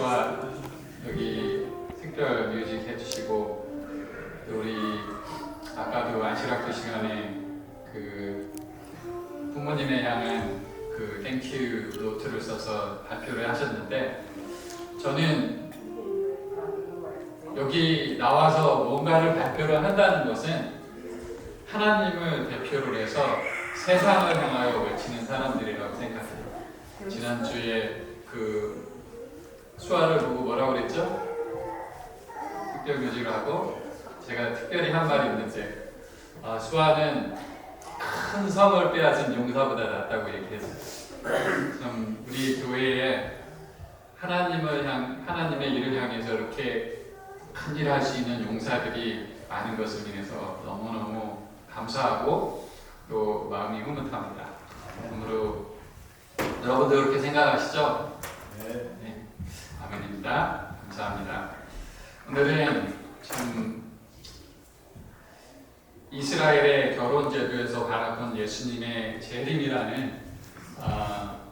저와 여기 특별 뮤직 해주시고 또 우리 아까도 안식학교 시간에 그 부모님에 향한 그 땡큐 노트를 써서 발표를 하셨는데, 저는 여기 나와서 뭔가를 발표를 한다는 것은 하나님을 대표로 해서 세상을 향하여 외치는 사람들이라고 생각해요. 지난주에 그 수아를 보고 뭐라고 그랬죠? 특별 뮤직을 하고 제가 특별히 한 말이 있는데, 수아는 큰 성을 빼앗은 용사보다 낫다고 얘기했어요. 좀 우리 교회에 하나님의 일을 향해서 이렇게 큰 일을 할 수 있는 용사들이 많은 것을 인해서 너무너무 감사하고 또 마음이 흐뭇합니다. 그러므로 여러분도 그렇게 생각하시죠? 네. 아멘입니다. 감사합니다. 오늘은 참 이스라엘의 결혼제도에서 바라본 예수님의 재림이라는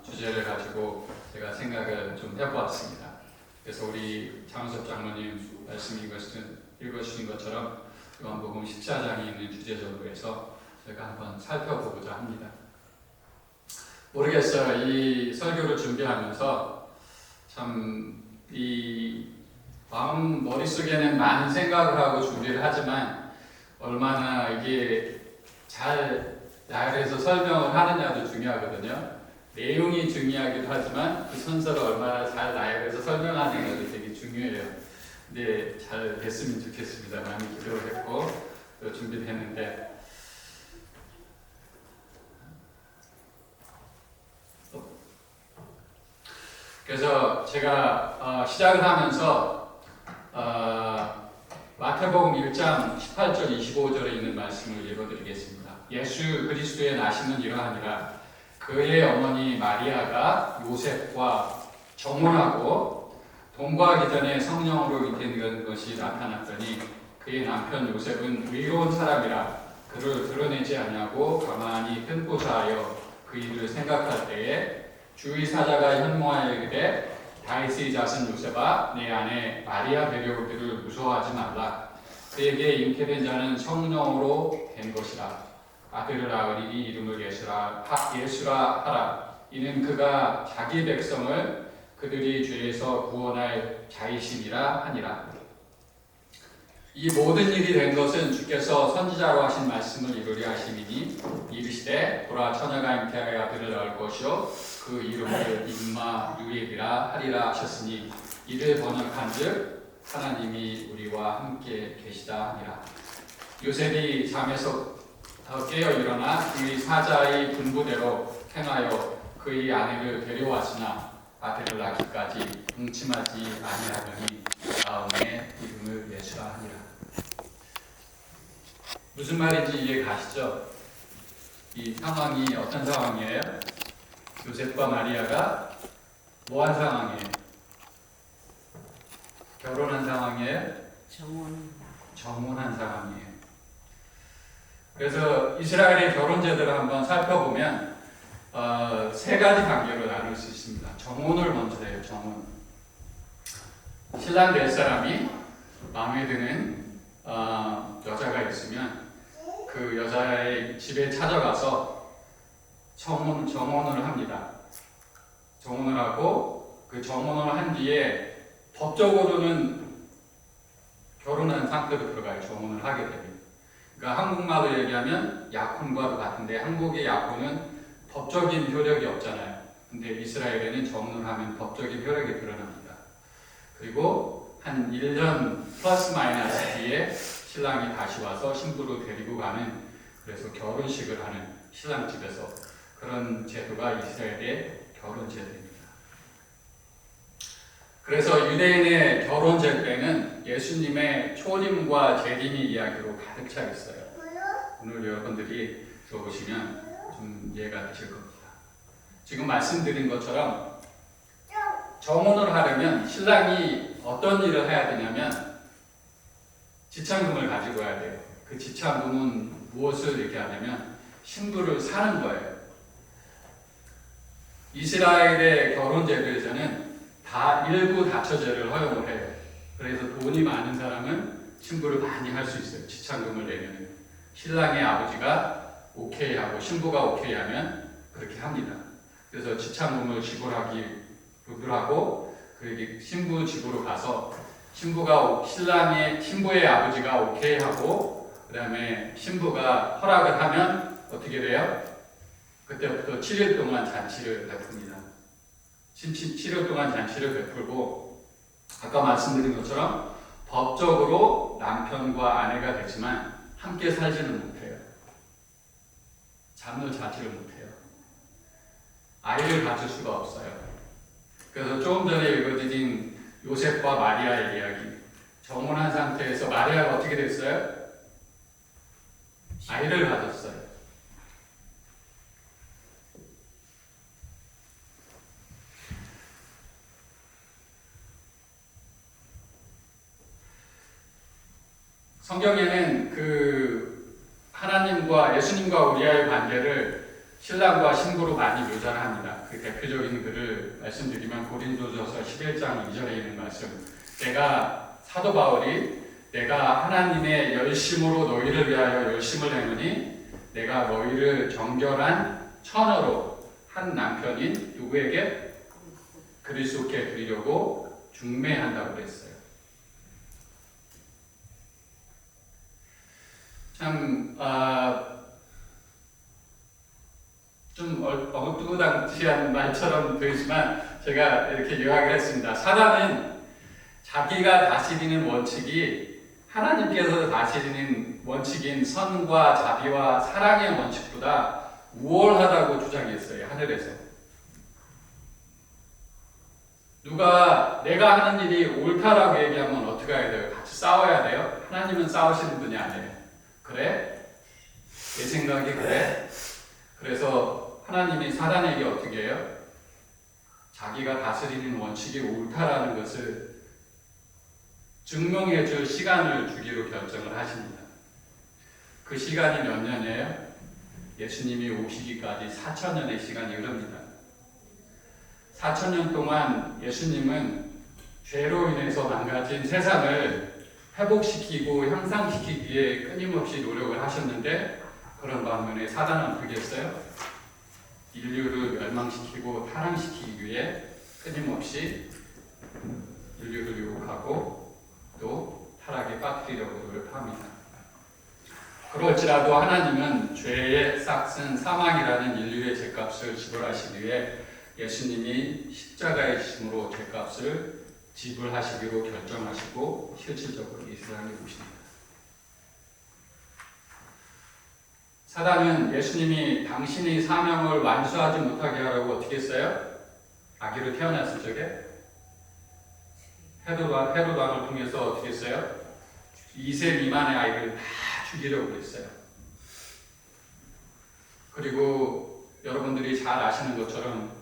주제를 가지고 제가 생각을 좀 해보았습니다. 그래서 우리 장은섭 장로님 말씀 읽어주신 것처럼 요한복음 14장에 있는 주제적으로 해서 제가 한번 살펴보고자 합니다. 모르겠어요. 이 설교를 준비하면서 참 이 머릿속에는 많은 생각을 하고 준비를 하지만 얼마나 이게 잘 나열해서 설명을 하느냐도 중요하거든요. 내용이 중요하기도 하지만 그 순서를 얼마나 잘 나열해서 설명하느냐도 되게 중요해요. 근데 잘 됐으면 좋겠습니다. 많이 기도를 했고 또 준비를 했는데, 그래서 제가 시작을 하면서 마태복음 1장 18절 25절에 있는 말씀을 읽어드리겠습니다. 예수 그리스도의 나심은 이러하니라. 그의 어머니 마리아가 요셉과 정혼하고 동거하기 전에 성령으로 잉태된 것이 나타났더니 그의 남편 요셉은 의로운 사람이라 그를 드러내지 아니하고 가만히 편보사하여 그 일을 생각할 때에 주의 사자가 현모하여 이르되 다윗의 자손 요셉아 내 아내 마리아 데려오기를 무서워하지 말라. 그에게 잉태된 자는 성령으로 된 것이라. 아들을 낳으리니 이름을 예수라 하라. 이는 그가 자기 백성을 그들이 죄에서 구원할 자이심이라 하니라. 이 모든 일이 된 것은 주께서 선지자로 하신 말씀을 이루려 하심이니 이르시되 보라 처녀가 잉태하여 아들을 낳을 것이요 그 이름을 임마누엘이라 하리라 하셨으니 이를 번역한즉 하나님이 우리와 함께 계시다 하니라. 요셉이 잠에서 깨어 일어나 그의 사자의 분부대로 행하여 그의 아내를 데려왔으나 아들을 낳기까지 동침하지 아니하더니 다음에 이름을 예수라 하니라. 무슨 말인지 이해 가시죠? 이 상황이 어떤 상황이에요? 요셉과 마리아가 뭐한 상황이에요? 결혼한 상황이에요? 정혼한 상황이에요. 그래서 이스라엘의 결혼 제도를 한번 살펴보면 세 가지 단계로 나눌 수 있습니다. 정혼을 먼저 해요. 정혼. 신랑 될 사람이 마음에 드는 여자가 있으면 그 여자의 집에 찾아가서 정혼을 합니다. 정혼을 하고 그 정혼을 한 뒤에 법적으로는 결혼한 상태로 들어가요. 정혼을 하게 되면. 그러니까 한국말로 얘기하면 약혼과도 같은데 한국의 약혼은 법적인 효력이 없잖아요. 근데 이스라엘에는 정혼을 하면 법적인 효력이 드러납니다. 그리고 한 1년 플러스 마이너스 뒤에 신랑이 다시 와서 신부를 데리고 가는, 그래서 결혼식을 하는 신랑 집에서 그런 제도가 이스라엘의 결혼 제도입니다. 그래서 유대인의 결혼 제도에는 예수님의 초림과 재림이 이야기로 가득 차 있어요. 오늘 여러분들이 들어보시면 좀 이해가 되실 겁니다. 지금 말씀드린 것처럼 정혼을 하려면 신랑이 어떤 일을 해야 되냐면 지참금을 가지고 와야 돼요. 그 지참금은 무엇을 얘기하냐면 신부를 사는 거예요. 이스라엘의 결혼 제도에서는 다 일부 다처제를 허용을 해요. 그래서 돈이 많은 사람은 신부를 많이 할 수 있어요. 지참금을 내면 신랑의 아버지가 오케이 하고 신부가 오케이 하면 그렇게 합니다. 그래서 지참금을 지불하고 그 신부 집으로 가서 신부의 아버지가 오케이 하고 그다음에 신부가 허락을 하면 어떻게 돼요? 그때부터 7일 동안 잔치를 베풉니다. 7일 동안 잔치를 베풀고 아까 말씀드린 것처럼 법적으로 남편과 아내가 되지만 함께 살지는 못해요. 잠을 자지를 못해요. 아이를 가질 수가 없어요. 그래서 조금 전에 읽어드린 요셉과 마리아의 이야기, 정혼한 상태에서 마리아가 어떻게 됐어요? 아이를 가졌어요. 성경에는 그 하나님과 예수님과 우리와의 관계를 신랑과 신부로 많이 묘사를 합니다. 그 대표적인 글을 말씀드리면 고린도전서 11장 2절에 있는 말씀. 사도 바울이 내가 하나님의 열심으로 너희를 위하여 열심을 내노니 내가 너희를 정결한 처녀로 한 남편인 누구에게? 그리스도께 드리려고 중매한다고 그랬어요. 참 좀 엉뚱하지한 말처럼 보이지만 제가 이렇게 요약을 했습니다. 사단은 자기가 다스리는 원칙이 하나님께서 다스리는 원칙인 선과 자비와 사랑의 원칙보다 우월하다고 주장했어요. 하늘에서. 누가 내가 하는 일이 옳다라고 얘기하면 어떻게 해야 돼요? 같이 싸워야 돼요? 하나님은 싸우시는 분이 아니에요. 그래? 내 생각이 그래? 그래서 하나님이 사단에게 어떻게 해요? 자기가 다스리는 원칙이 옳다라는 것을 증명해 줄 시간을 주기로 결정을 하십니다. 그 시간이 몇 년이에요? 예수님이 오시기까지 4,000년의 시간이 흐릅니다. 4,000년 동안 예수님은 죄로 인해서 망가진 세상을 회복시키고 향상시키기 위해 끊임없이 노력을 하셨는데 그런 반면에 사단은 어떻게 했어요? 인류를 멸망시키고 타락시키기 위해 끊임없이 인류를 유혹하고 또 타락에 빠뜨리려고 노력합니다. 그럴지라도 하나님은 죄의 싹슨 사망이라는 인류의 죄값을 지불하시기 위해 예수님이 십자가의 힘으로 죄값을 지불하시기로 결정하시고 실질적으로 이 세상에 오십니다. 사단은 예수님이 당신의 사명을 완수하지 못하게 하라고 어떻게 했어요? 아기로 태어났을 적에 헤롯왕을 통해서 어떻게 했어요? 2세 미만의 아이를 다 죽이려고 했어요. 그리고 여러분들이 잘 아시는 것처럼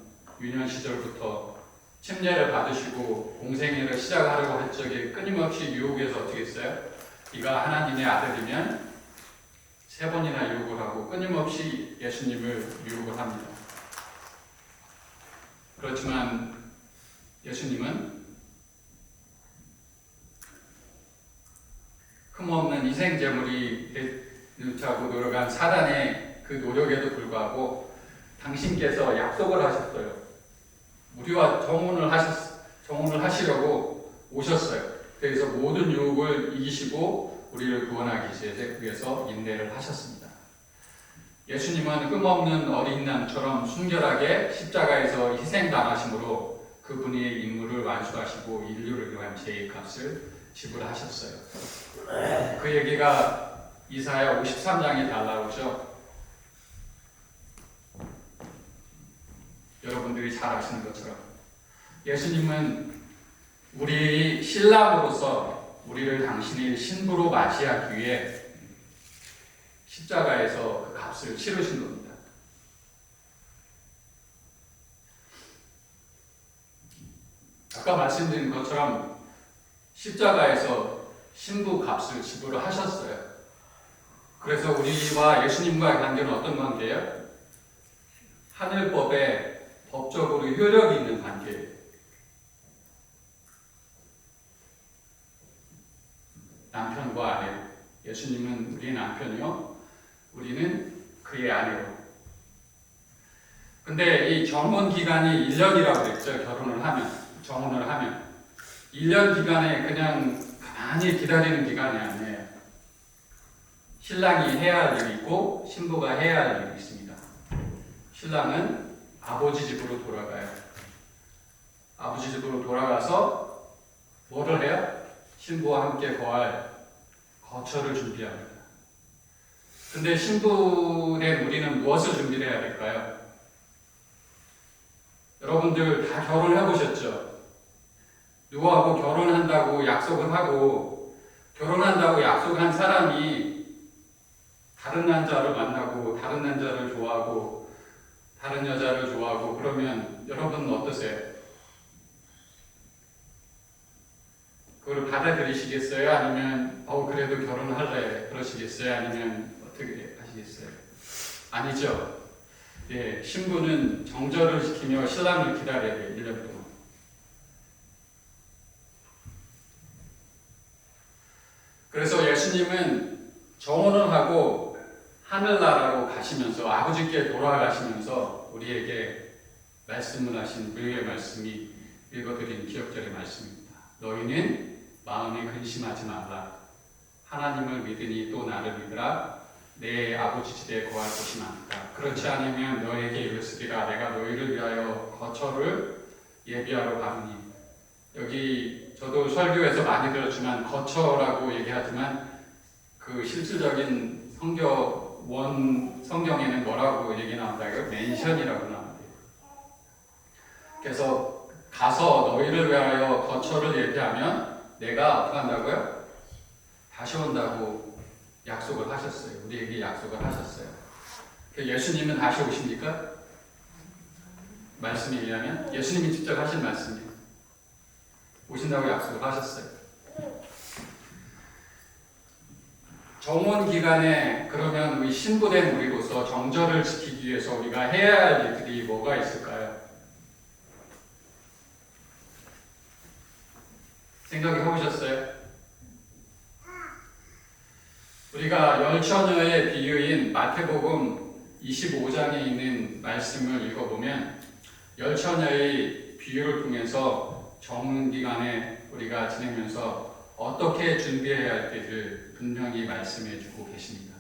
유년 시절부터 침례를 받으시고 공생애를 시작하려고 할 적에 끊임없이 유혹해서 어떻게 했어요? 네가 하나님의 아들이면 3번이나 유혹을 하고 끊임없이 예수님을 유혹을 합니다. 그렇지만 예수님은 흠없는 희생제물이 되자고 노력한 사단의 그 노력에도 불구하고 당신께서 약속을 하셨어요. 우리와 정혼을 하시려고 오셨어요. 그래서 모든 유혹을 이기시고 우리를 구원하기 위해서 인내를 하셨습니다. 예수님은 흠없는 어린 양처럼 순결하게 십자가에서 희생당하심으로 그분의 임무를 완수하시고 인류를 위한 죄의 값을 지불하셨어요. 그 얘기가 이사야 53장에 잘 나오죠. 여러분들이 잘 아시는 것처럼 예수님은 우리 신랑으로서 우리를 당신의 신부로 맞이하기 위해 십자가에서 그 값을 치르신 겁니다. 아까 말씀드린 것처럼 십자가에서 신부 값을 지불하셨어요. 그래서 우리와 예수님과의 관계는 어떤 관계예요? 하늘법에 법적으로 효력이 있는 관계예요. 남편과 아내. 예수님은 우리의 남편이요, 우리는 그의 아내로. 근데 이 정혼 기간이 1년이라고 그랬죠. 정혼을 하면 1년 기간에 그냥 가만히 기다리는 기간이 아니에요. 신랑이 해야 할 일이 있고 신부가 해야 할 일이 있습니다. 신랑은 아버지 집으로 돌아가요. 아버지 집으로 돌아가서 뭐를 해요? 신부와 함께 거할 거처를 준비합니다. 근데 신부된 우리는 무엇을 준비를 해야 될까요? 여러분들 다 결혼해 보셨죠? 누구하고 결혼한다고 약속을 하고, 결혼한다고 약속한 사람이 다른 남자를 만나고 다른 남자를 좋아하고 다른 여자를 좋아하고 그러면 여러분은 어떠세요? 그걸 받아들이시겠어요? 아니면 그래도 결혼할래 그러시겠어요? 아니면 어떻게 하시겠어요? 아니죠. 예, 신부는 정절을 지키며 신랑을 기다려야 돼요. 1년 동안. 그래서 예수님은 정혼을 하고 하늘나라로 가시면서 아버지께 돌아가시면서 우리에게 말씀을 하신 우리의 말씀이 읽어드린 기억절의 말씀입니다. 너희는 마음에 근심하지 말라. 하나님을 믿으니 또 나를 믿으라. 내 아버지 집에 거할 곳이 많다. 그렇지 않으면 너에게 이르시리라. 내가 너희를 위하여 거처를 예비하러 가느니. 여기 저도 설교에서 많이 들었지만 거처라고 얘기하지만 그 실질적인 성경에는 뭐라고 얘기 나온다고요? 맨션이라고 나옵니다. 그래서 가서 너희를 위하여 거처를 예비하면 내가 어떻게 한다고요? 다시 온다고 약속을 하셨어요. 우리에게 약속을 하셨어요. 예수님은 다시 오십니까? 말씀에 의하면 예수님이 직접 하신 말씀이에요. 오신다고 약속을 하셨어요. 정혼 기간에 그러면 우리 신부된 우리로서 정절을 지키기 위해서 우리가 해야 할 일들이 뭐가 있을까요? 생각해 보셨어요? 우리가 열처녀의 비유인 마태복음 25장에 있는 말씀을 읽어보면 열처녀의 비유를 통해서 정혼 기간에 우리가 지내면서 어떻게 준비해야 할지를 분명히 말씀해 주고 계십니다.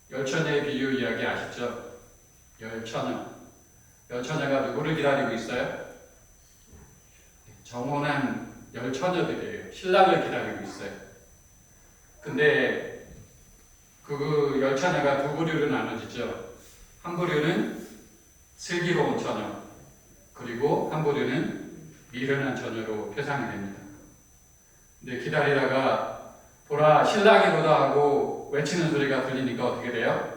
열처녀의 비유 이야기 아시죠? 열처녀가 누구를 기다리고 있어요? 정혼한 열처녀들이에요. 신랑을 기다리고 있어요. 근데 그 열처녀가 두 부류로 나눠지죠. 한 부류는 슬기로운 처녀, 그리고 한 부류는 미련한 처녀로 표상이 됩니다. 근데 기다리다가 보라 신랑이로다 하고 외치는 소리가 들리니까 어떻게 돼요?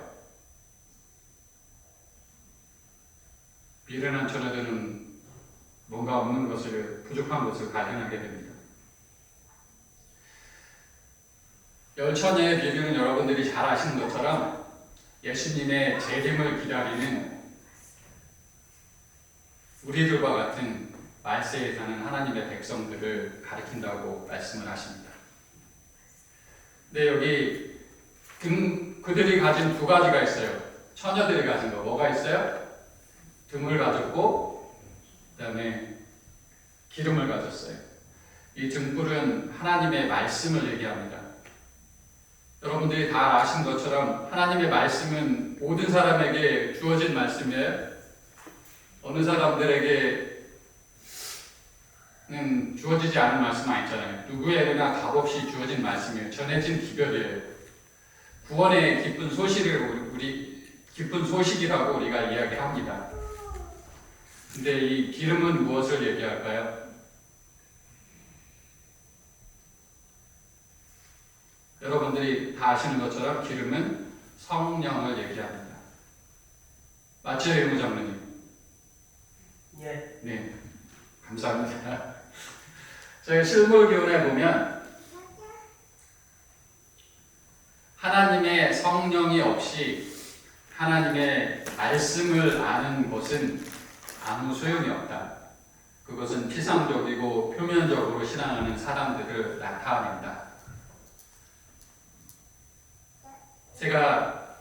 미련한 처녀들은 뭔가 없는 것을, 부족한 것을 발견하게 됩니다. 열처녀의 비유는 여러분들이 잘 아시는 것처럼 예수님의 재림을 기다리는 우리들과 같은 말세에 사는 하나님의 백성들을 가리킨다고 말씀을 하십니다. 근데 여기 그들이 가진 두 가지가 있어요. 처녀들이 가진 거 뭐가 있어요? 등을 가졌고 그 다음에 기름을 가졌어요. 이 등불은 하나님의 말씀을 얘기합니다. 여러분들이 다 아신 것처럼 하나님의 말씀은 모든 사람에게 주어진 말씀이에요. 어느 사람들에게는 주어지지 않은 말씀 아니잖아요. 누구에게나 값없이 주어진 말씀이에요. 전해진 기별이에요. 구원의 기쁜 소식을 기쁜 소식이라고 우리가 이야기합니다. 근데 이 기름은 무엇을 얘기할까요? 여러분들이 다 아시는 것처럼 기름은 성령을 얘기합니다. 맞죠, 의무장로님? 예. 네, 감사합니다. 저희 실물교훈에 보면 하나님의 성령이 없이 하나님의 말씀을 아는 것은 아무 소용이 없다. 그것은 피상적이고 표면적으로 신앙하는 사람들을 나타낸다. 제가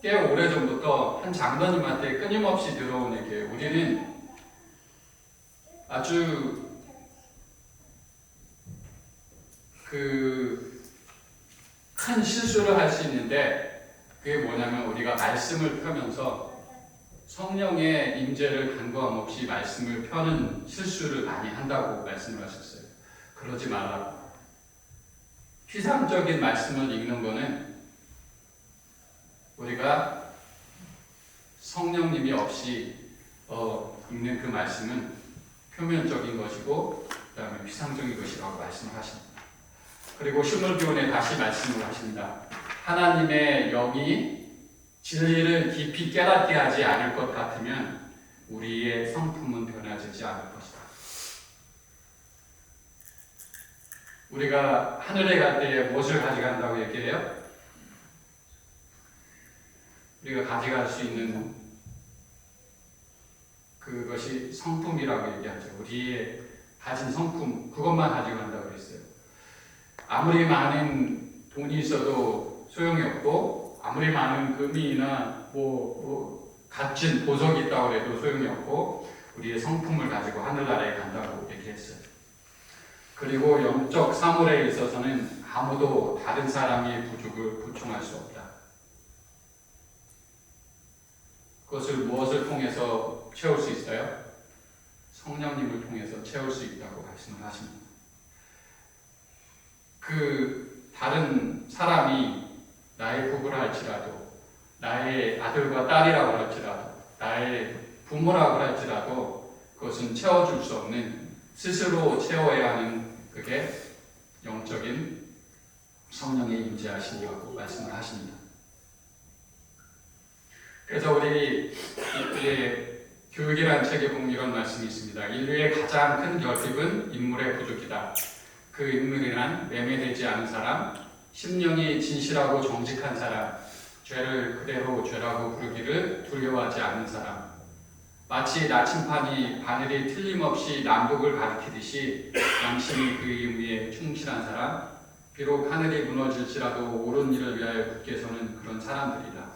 꽤 오래전부터 한 장로님한테 끊임없이 들어오는 게, 우리는 아주 큰 실수를 할 수 있는데, 그게 뭐냐면 우리가 말씀을 펴면서 성령의 임재를 간과함 없이 말씀을 펴는 실수를 많이 한다고 말씀을 하셨어요. 그러지 말라고. 피상적인 말씀을 읽는 거는 우리가 성령님이 없이 읽는 그 말씀은 표면적인 것이고 그 다음에 피상적인 것이라고 말씀을 하십니다. 그리고 시므기온에 다시 말씀을 하십니다. 하나님의 영이 진리를 깊이 깨닫게 하지 않을 것 같으면 우리의 성품은 변화되지 않을 것이다. 우리가 하늘에 갈 때에 무엇을 가져간다고 얘기해요? 우리가 가져갈 수 있는 그것이 성품이라고 얘기하죠. 우리의 가진 성품, 그것만 가져간다고 그랬어요. 아무리 많은 돈이 있어도 소용이 없고, 아무리 많은 금이나 값진 보석이 있다고 해도 소용이 없고, 우리의 성품을 가지고 하늘나라에 간다고 얘기했어요. 그리고 영적 사물에 있어서는 아무도 다른 사람의 부족을 보충할 수 없다. 그것을 무엇을 통해서 채울 수 있어요? 성령님을 통해서 채울 수 있다고 말씀을 하십니다. 다른 사람이 나의 부부라 할지라도, 나의 아들과 딸이라고 할지라도, 나의 부모라고 할지라도 그것은 채워줄 수 없는, 스스로 채워야 하는, 그게 영적인 성령의 임재하심이라고 말씀을 하십니다. 그래서 우리 교육이라는 책에 보면 이런 말씀이 있습니다. 인류의 가장 큰 결핍은 인물의 부족이다. 그 인물이란 매매되지 않은 사람, 심령이 진실하고 정직한 사람, 죄를 그대로 죄라고 부르기를 두려워하지 않는 사람, 마치 나침판이 바늘이 틀림없이 남북을 가리키듯이 양심이 그 의무에 충실한 사람, 비록 하늘이 무너질지라도 옳은 일을 위하여 굳게 서는 그런 사람들이다.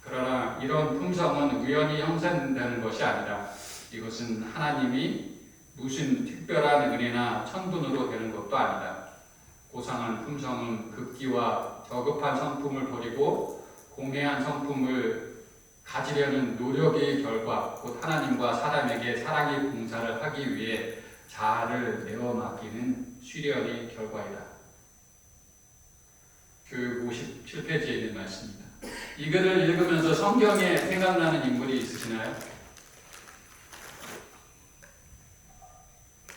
그러나 이런 품성은 우연히 형성되는 것이 아니라 이것은 하나님이 무슨 특별한 은혜나 천분으로 되는 것도 아니다. 고상한 품성은 급기와 저급한 성품을 버리고 공해한 성품을 가지려는 노력의 결과, 곧 하나님과 사람에게 사랑의 봉사를 하기 위해 자아를 내어 맡기는 수련의 결과이다. 교육 57페이지에 있는 말씀입니다. 이 글을 읽으면서 성경에 생각나는 인물이 있으시나요?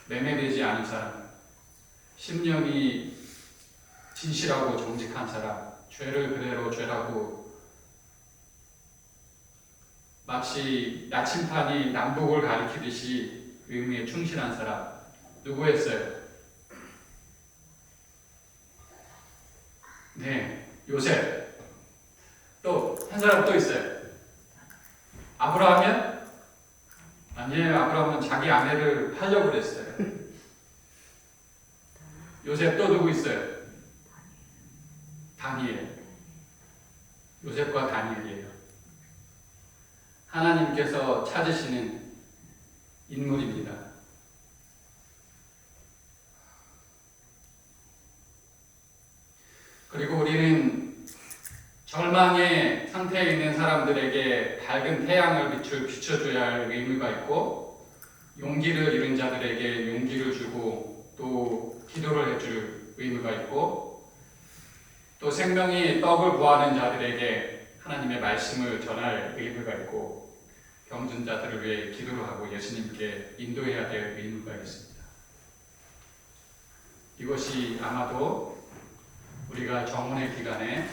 매매되지 않은 사람, 심령이 진실하고 정직한 사람, 죄를 그대로 죄라고, 마치 나침판이 남북을 가리키듯이 의무에 충실한 사람, 누구였어요? 네, 요셉. 또 한 사람 또 있어요. 아브라함이요? 아니에요. 아브라함은 자기 아내를 팔려고 그랬어요. 요셉 또 누구 있어요? 다니엘. 요셉과 다니엘이에요. 하나님께서 찾으시는 인물입니다. 그리고 우리는 절망의 상태에 있는 사람들에게 밝은 태양을 비춰줘야 할 의무가 있고, 용기를 잃은 자들에게 용기를 주고 또 기도를 해줄 의무가 있고, 또 생명이 떡을 구하는 자들에게 하나님의 말씀을 전할 의무가 있고, 병든 자들을 위해 기도를 하고 예수님께 인도해야 될 의무가 있습니다. 이것이 아마도 우리가 정혼의 기간에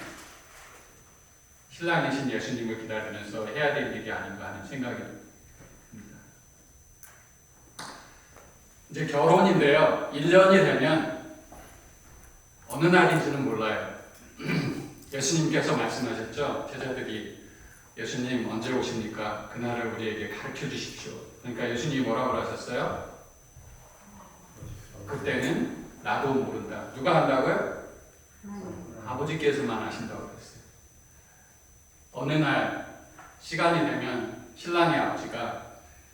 신랑이신 예수님을 기다리면서 해야 될 일이 아닌가 하는 생각이 듭니다. 이제 결혼인데요. 1년이 되면 어느 날인지는 몰라요. 예수님께서 말씀하셨죠. 제자들이 예수님 언제 오십니까? 그날을 우리에게 가르쳐 주십시오. 그러니까 예수님이 뭐라고 하셨어요? 그때는 나도 모른다. 누가 한다고요? 아버지께서만 하신다고 그랬어요. 어느 날 시간이 되면 신랑의 아버지가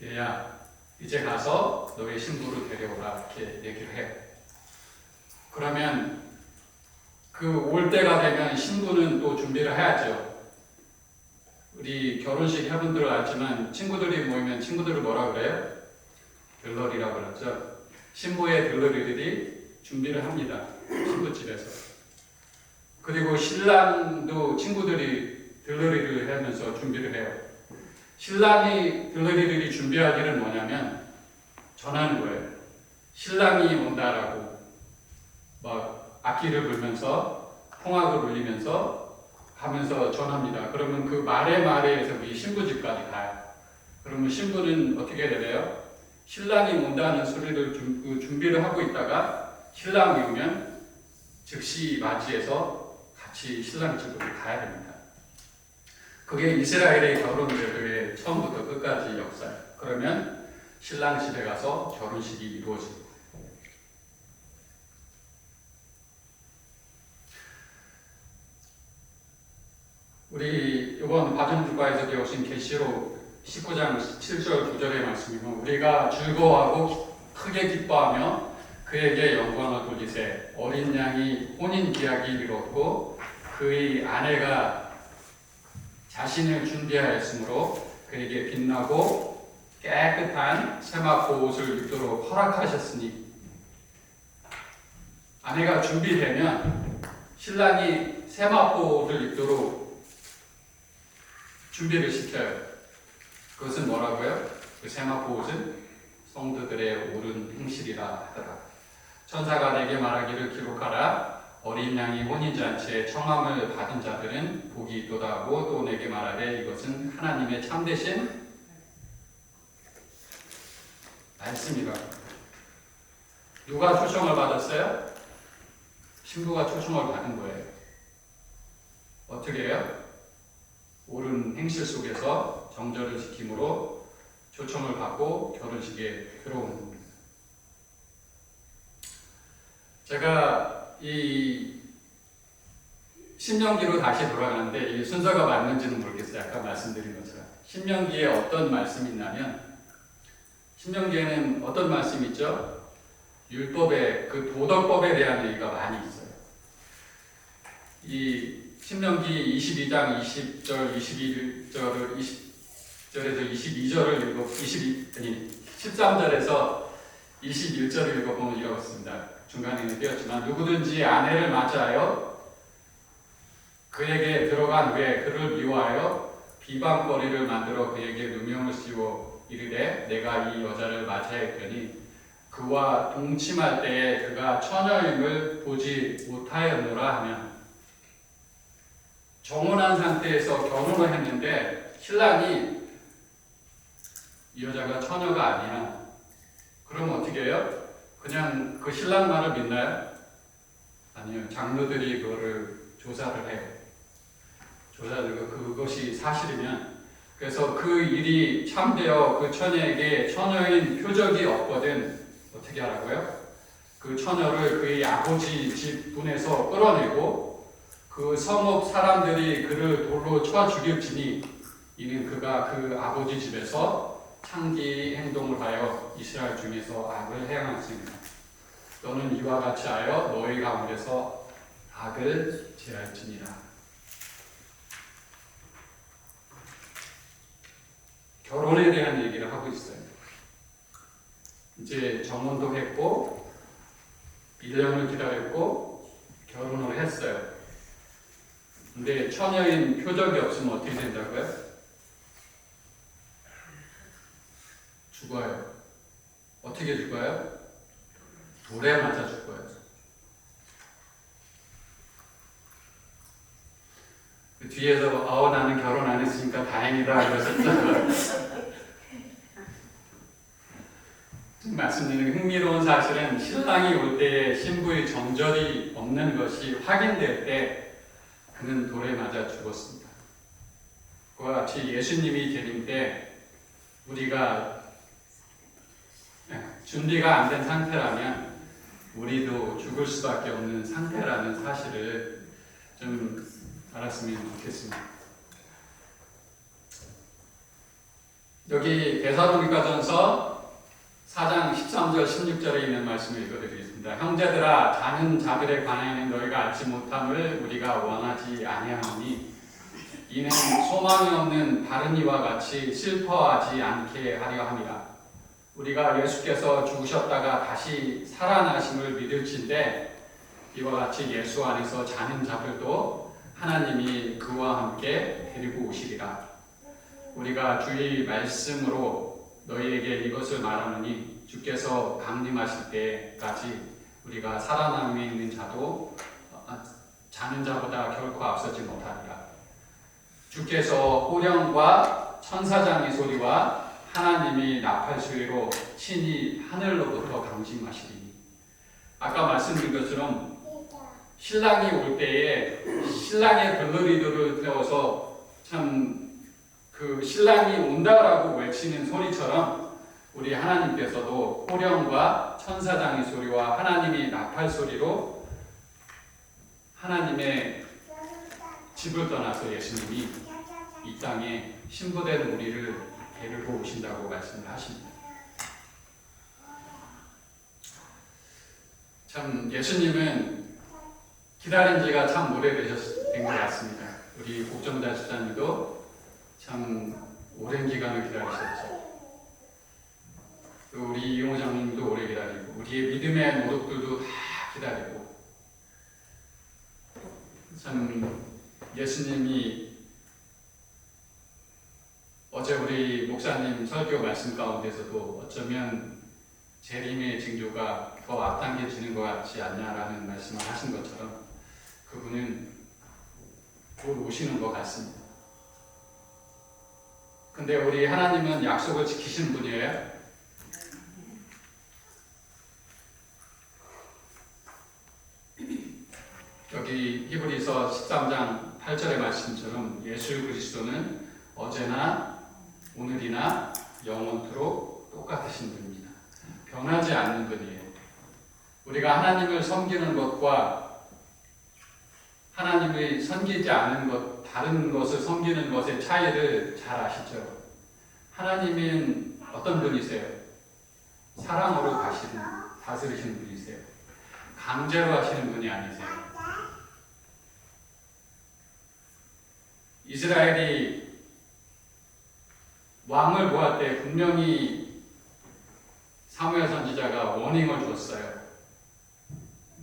얘야 이제 가서 너의 신부를 데려오라 이렇게 얘기를 해요. 그러면 그 올 때가 되면 신부는 또 준비를 해야죠. 우리 결혼식 해분들 알지만 친구들이 모이면 친구들을 뭐라 그래요? 들러리라고 그러죠. 신부의 들러리들이 준비를 합니다. 신부집에서. 그리고 신랑도 친구들이 들러리를 하면서 준비를 해요. 신랑이 들러리들이 준비할 일은 뭐냐면 전하는 거예요. 신랑이 온다라고 막 악기를 불면서 풍악을 울리면서 가면서 전합니다. 그러면 그 말에서 이 신부집까지 가요. 그러면 신부는 어떻게 되나요? 신랑이 온다는 소리를 준비를 하고 있다가 신랑이 오면 즉시 맞이해서 같이 신랑 집으로 가야 됩니다. 그게 이스라엘의 결혼 제도의 처음부터 끝까지 역사예요. 그러면 신랑 집에 가서 결혼식이 이루어집니다. 우리 이번 바전주가에서 배우신 계시록 19장 7절 9절의 말씀이고 우리가 즐거워하고 크게 기뻐하며 그에게 영광을 돌리세 어린 양이 혼인 기약이 이르렀고 그의 아내가 자신을 준비하였으므로 그에게 빛나고 깨끗한 세마포 옷을 입도록 허락하셨으니 아내가 준비되면 신랑이 세마포 옷을 입도록 준비를 시켜요. 그것은 뭐라고요? 그 세마포 옷은 성도들의 옳은 행실이라 하더라. 천사가 내게 말하기를 기록하라. 어린 양이 혼인잔치에 청함을 받은 자들은 복이 있도다 하고 또 내게 말하되 이것은 하나님의 참되신 말씀이라. 누가 초청을 받았어요? 신부가 초청을 받은 거예요. 어떻게 해요? 옳은 행실 속에서 정절을 지킴으로 초청을 받고 결혼식에 들어오는 겁니다. 제가 이 신명기로 다시 돌아가는데 이 순서가 맞는지는 모르겠어요. 아까 말씀드린 것처럼 신명기에 어떤 말씀이 있냐면 신명기에는 어떤 말씀이 있죠? 율법의 그 도덕법에 대한 얘기가 많이 있어요. 이 신명기 22장 20절 21절을 20절에서 22절을 읽어 13절에서 21절을 읽어보면 이렇습니다. 중간에는 띄었지만 누구든지 아내를 맞이하여 그에게 들어간 후에 그를 미워하여 비방거리를 만들어 그에게 누명을 씌워 이르되 내가 이 여자를 맞이하였더니 그와 동침할 때에 그가 처녀임을 보지 못하였노라 하면 정혼한 상태에서 결혼을 했는데 신랑이 이 여자가 처녀가 아니야. 그럼 어떻게 해요? 그냥 그 신랑 말을 믿나요? 아니요. 장로들이 그거를 조사를 해요. 조사들고 그것이 사실이면 그래서 그 일이 참되어 그 처녀에게 처녀인 표적이 없거든 어떻게 하라고요? 그 처녀를 그의 아버지 집 분에서 끌어내고 그 성읍 사람들이 그를 돌로 쳐 죽일지니 이는 그가 그 아버지 집에서 창기 행동을 하여 이스라엘 중에서 악을 행하였습니다. 너는 이와 같이 하여 너희 가운데서 악을 제할지니라. 결혼에 대한 얘기를 하고 있어요. 이제 정혼도 했고 1년을 기다렸고 결혼을 했어요. 근데 처녀인 표적이 없으면 어떻게 된다고요? 죽어요. 어떻게 죽어요? 돌에 맞아 죽어요. 그 뒤에서 나는 결혼 안 했으니까 다행이다 그러셨죠. 말씀드리는 흥미로운 사실은 신랑이 올 때에 신부의 정절이 없는 것이 확인될 때 그는 돌에 맞아 죽었습니다. 그와 같이 예수님이 계실 때 우리가 준비가 안 된 상태라면 우리도 죽을 수밖에 없는 상태라는 사실을 좀 알았으면 좋겠습니다. 여기 데살로니가전서 4장 13절 16절에 있는 말씀을 읽어드리겠습니다. 형제들아, 자는 자들에 관하여는 너희가 알지 못함을 우리가 원하지 아니하노니 이는 소망이 없는 다른 이와 같이 슬퍼하지 않게 하려 함이라. 우리가 예수께서 죽으셨다가 다시 살아나심을 믿을진대 이와 같이 예수 안에서 자는 자들도 하나님이 그와 함께 데리고 오시리라. 우리가 주의 말씀으로 너희에게 이것을 말하노니 주께서 강림하실 때까지 우리가 살아남에 있는 자도 자는 자보다 결코 앞서지 못하리라. 주께서 호령과 천사장의 소리와 하나님이 나팔 소리로 친히 하늘로부터 강림하시리니. 아까 말씀드린 것처럼 신랑이 올 때에 신랑의 들러리들을 태워서 참 그 신랑이 온다라고 외치는 소리처럼 우리 하나님께서도 호령과 천사장의 소리와 하나님이 나팔 소리로 하나님의 집을 떠나서 예수님이 이 땅에 신부된 우리를 데리고 오신다고 말씀을 하십니다. 참 예수님은 기다린 지가 참 오래되신 것 같습니다. 우리 복정자 집사님도 참 오랜 기간을 기다리셨죠. 또 우리 이용호 장님도 오래 기다리고 우리의 믿음의 노력들도 다 기다리고 참 예수님이 어제 우리 목사님 설교 말씀 가운데서도 어쩌면 재림의 징조가 더 앞당겨지는 것 같지 않냐라는 말씀을 하신 것처럼 그분은 곧 오시는 것 같습니다. 근데 우리 하나님은 약속을 지키신 분이에요. 여기 히브리서 13장 8절의 말씀처럼 예수 그리스도는 어제나 오늘이나 영원토록 똑같으신 분입니다. 변하지 않는 분이에요. 우리가 하나님을 섬기는 것과 하나님을 섬기지 않는 것, 다른 것을 섬기는 것의 차이를 잘 아시죠? 하나님은 어떤 분이세요? 사랑으로 다스리시는 분이세요. 강제로 하시는 분이 아니세요. 이스라엘이 왕을 구할 때 분명히 사무엘 선지자가 워닝을 줬어요.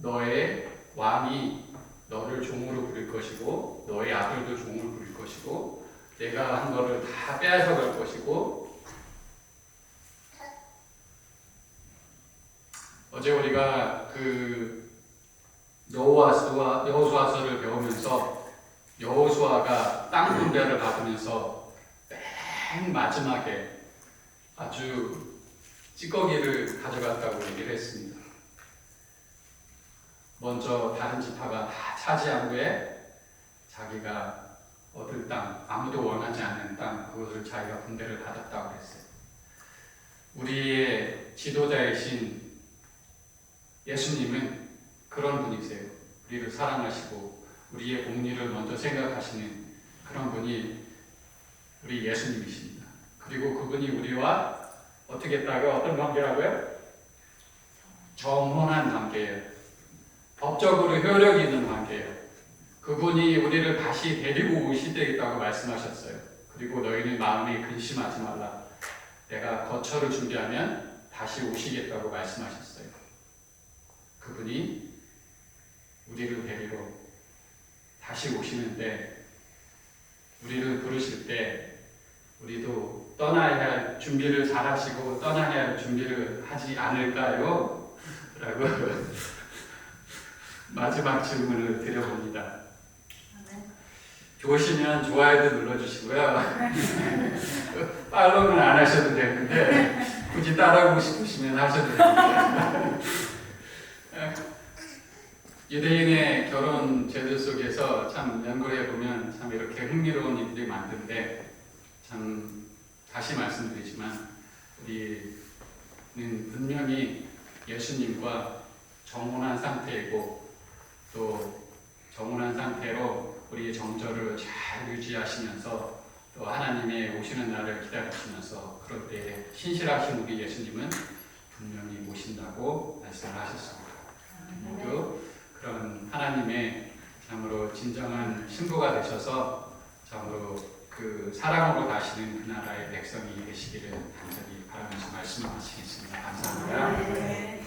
너의 왕이 너를 종으로 부릴 것이고 너의 아들도 종으로 부릴 것이고 내가 한 거를 다 빼앗아갈 것이고. 어제 우리가 그 여호수아서를 배우면서 여호수아가 땅 분배를 받으면서 맨 마지막에 아주 찌꺼기를 가져갔다고 얘기를 했습니다. 먼저 다른 지파가 다 차지한 후에 자기가 얻을 땅, 아무도 원하지 않는 땅, 그것을 자기가 분배를 받았다고 했어요. 우리의 지도자이신 예수님은 그런 분이세요. 우리를 사랑하시고 우리의 공리를 먼저 생각하시는 그런 분이 우리 예수님이십니다. 그리고 그분이 우리와 어떻게 했다고요? 어떤 관계라고요? 정혼한 관계예요. 법적으로 효력이 있는 관계예요. 그분이 우리를 다시 데리고 오시겠다고 말씀하셨어요. 그리고 너희는 마음에 근심하지 말라. 내가 거처를 준비하면 다시 오시겠다고 말씀하셨어요. 그분이 우리를 데리러 다시 오시는데 우리를 부르실 때 우리도 떠나야 할 준비를 잘 하시고 떠나야 할 준비를 하지 않을까요? 라고 마지막 질문을 드려봅니다. 좋으시면 좋아요도 눌러주시고요. 팔로우는 안 하셔도 되는데 굳이 따라오고 싶으시면 하셔도 됩니다. 유대인의 결혼 제도 속에서 참 연구를 해보면 참 이렇게 흥미로운 일들이 많던데, 참 다시 말씀드리지만 우리는 분명히 예수님과 정혼한 상태이고, 또 정혼한 상태로 우리의 정절을 잘 유지하시면서 또 하나님의 오시는 날을 기다리시면서 그럴 때 신실하신 우리 예수님은 분명히 오신다고 말씀을 하셨습니다. 모두 그런 하나님의 참으로 진정한 신부가 되셔서 참으로 그 사랑으로 가시는 그 나라의 백성이 되시기를 간절히 바라면서 말씀을 마치겠습니다. 감사합니다. 네.